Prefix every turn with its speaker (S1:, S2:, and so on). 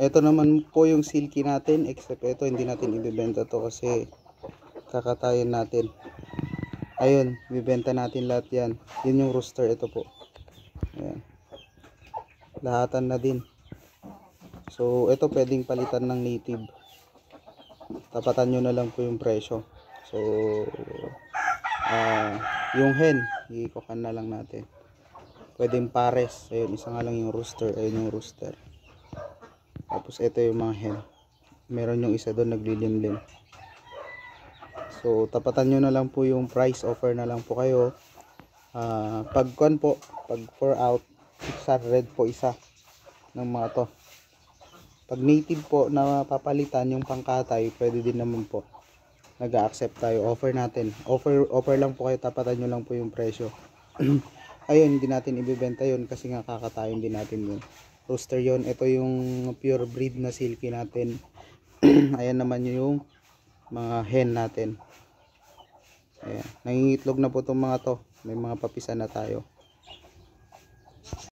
S1: Ito naman po yung silky natin, except ito hindi natin ibebenta to kasi kakatayin natin. Ayun, bibenta natin lahat yan. Yun yung rooster, ito po. Ayan. Lahatan na din. So ito pwedeng palitan ng native. Tapatan nyo na lang po yung presyo. So yung hen, ikukan na lang natin. Pwedeng pares. Ayun, isa nga lang yung rooster. Ayun yung rooster. Tapos ito yung mga hen. Meron yung isa doon naglilimlim. So tapatan nyo na lang po yung price. Offer na lang po kayo. Pag 4 out, 600 po isa ng mga to. Pag native po na papalitan yung pangkatay, pwede din naman po. Nag-accept tayo. Offer natin. Offer lang po kayo. Tapatan nyo lang po yung presyo. Ayun, hindi natin ibibenta yun kasi nga kakatayin din natin yun. Rooster yun. Ito yung pure breed na silky natin. Ayan naman yung mga hen natin. Ayan. Nangingitlog na po itong mga to. May mga papisan na tayo.